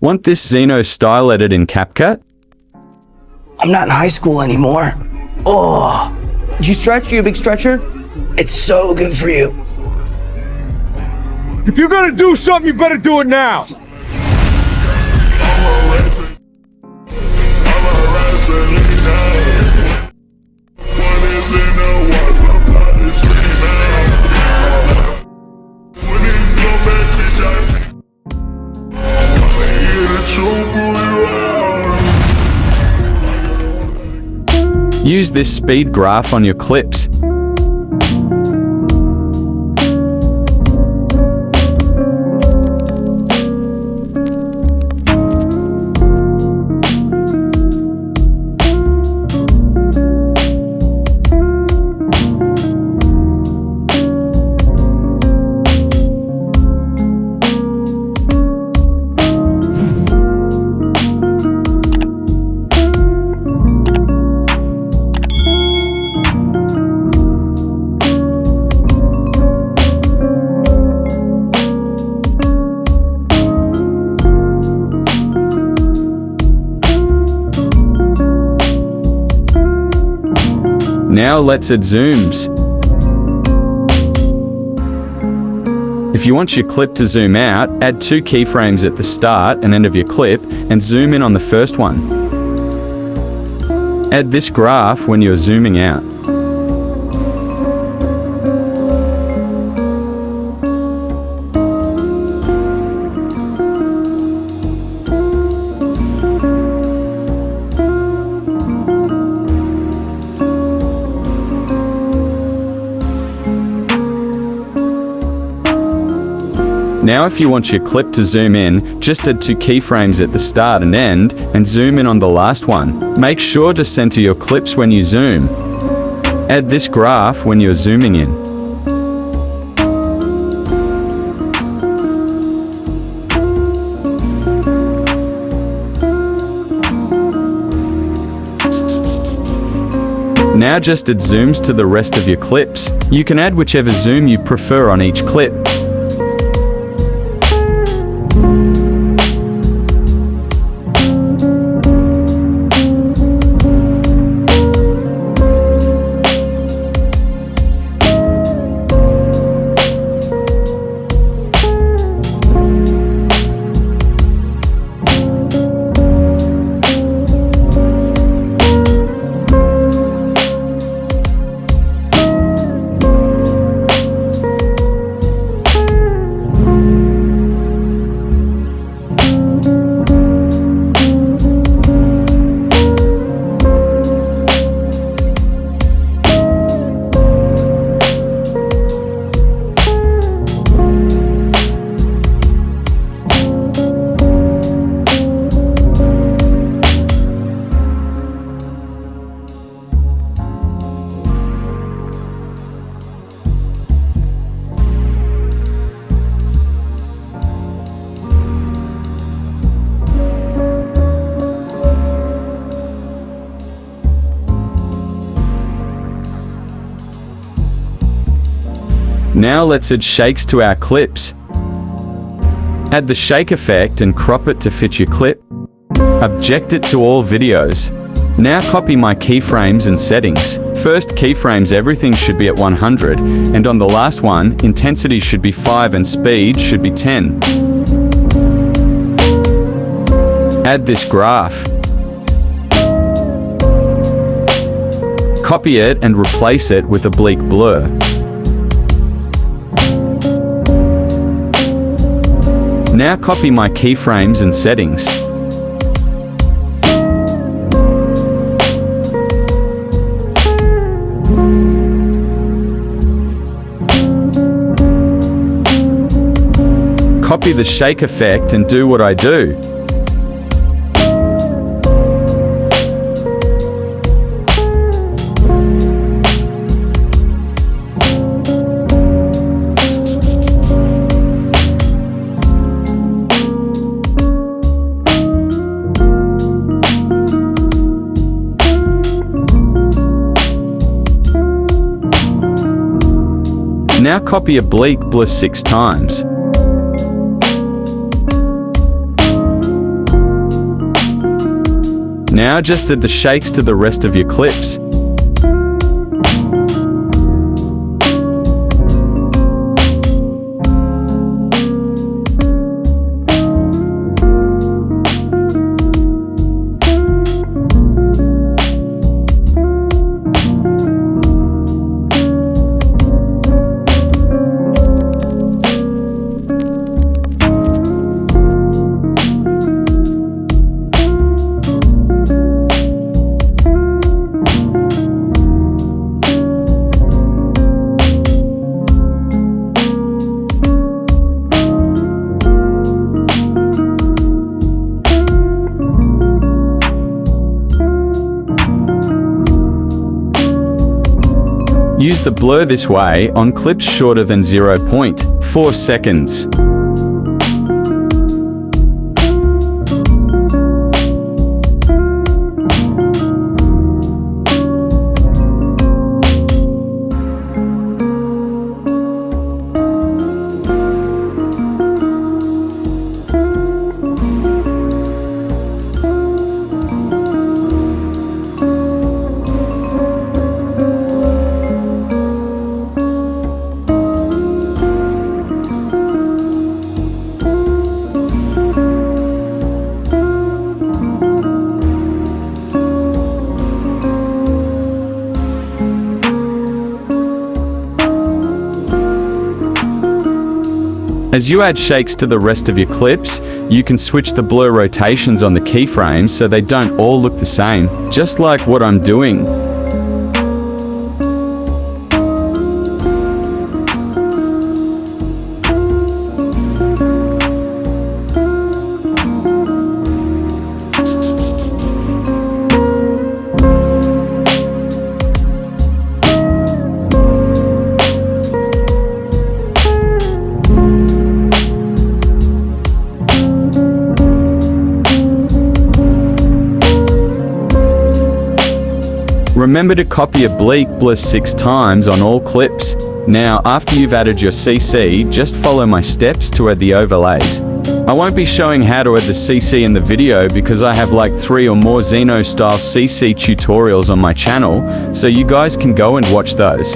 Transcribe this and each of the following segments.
Want this Zeno-style edit in CapCut? I'm not in high school anymore. Oh, did you stretch? You a big stretcher? It's so good for you. If you're gonna do something, you better do it now. Use this speed graph on your clips. Now let's add zooms. If you want your clip to zoom out, add 2 keyframes at the start and end of your clip and zoom in on the first one. Add this graph when you're zooming out. Now if you want your clip to zoom in, just add 2 keyframes at the start and end, and zoom in on the last one. Make sure to center your clips when you zoom. Add this graph when you're zooming in. Now just add zooms to the rest of your clips. You can add whichever zoom you prefer on each clip. Now let's add shakes to our clips. Add the shake effect and crop it to fit your clip. Object it to all videos. Now copy my keyframes and settings. First keyframes, everything should be at 100, and on the last one, intensity should be 5 and speed should be 10. Add this graph. Copy it and replace it with oblique blur. Now copy my keyframes and settings. Copy the shake effect and do what I do. Now copy oblique blur 6 times. Now just add the shakes to the rest of your clips. Use the blur this way on clips shorter than 0.4 seconds. As you add shakes to the rest of your clips, you can switch the blur rotations on the keyframes so they don't all look the same, just like what I'm doing. Remember to copy oblique blur 6 times on all clips. Now, after you've added your CC, just follow my steps to add the overlays. I won't be showing how to add the CC in the video because I have like 3 or more Zeno-style CC tutorials on my channel, so you guys can go and watch those.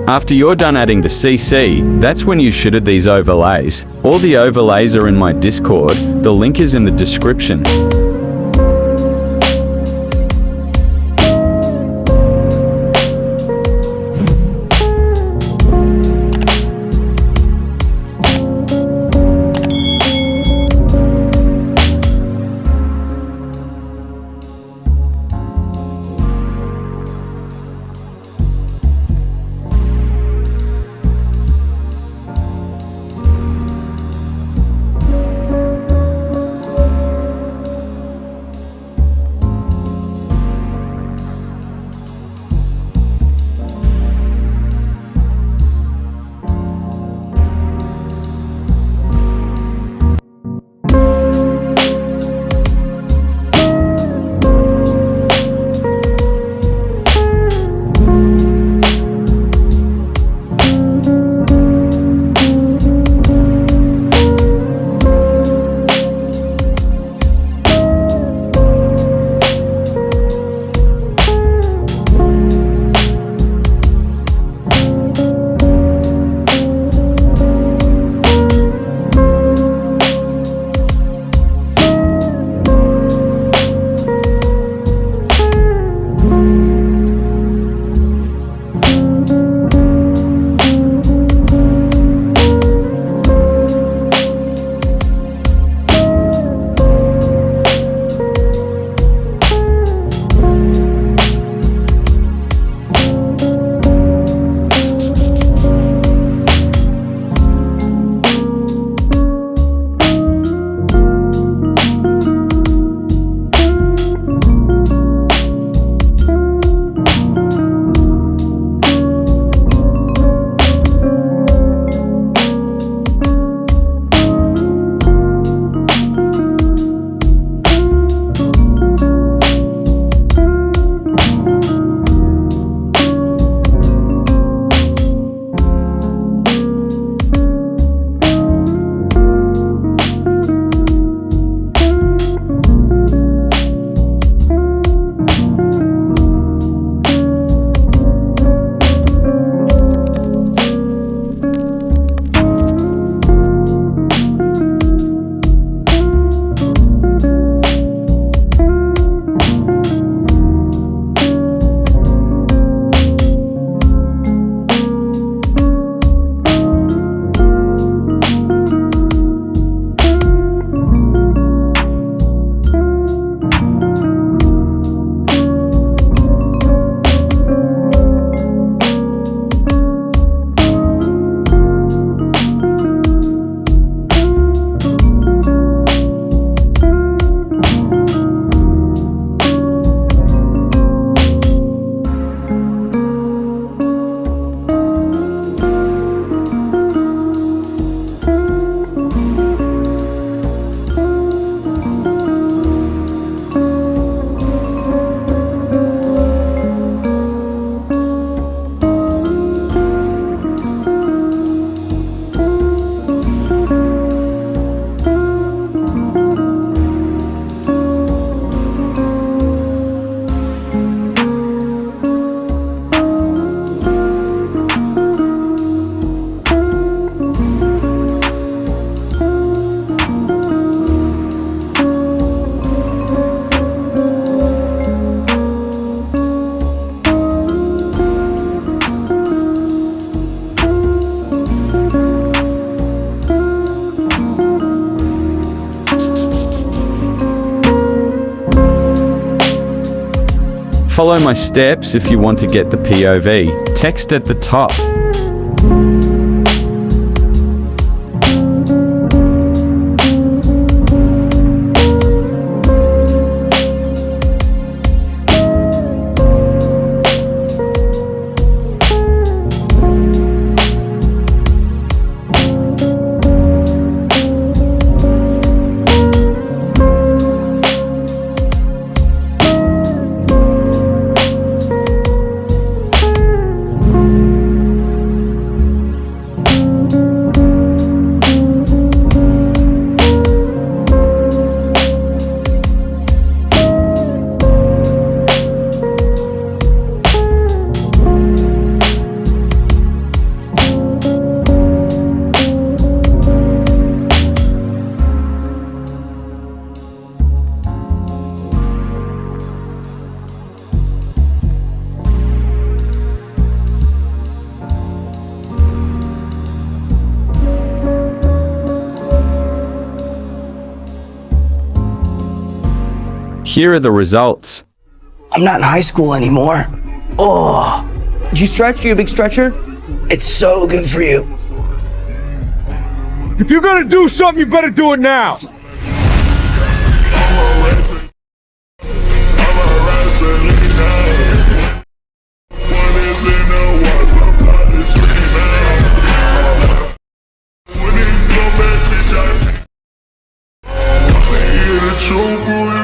After you're done adding the CC, that's when you should add these overlays. All the overlays are in my Discord, the link is in the description. Follow my steps if you want to get the POV. Text at the top. Here are the results. I'm not in high school anymore. Oh, did you stretch? You a big stretcher? It's so good for you. If you're gonna do something, you better do it now. Trouble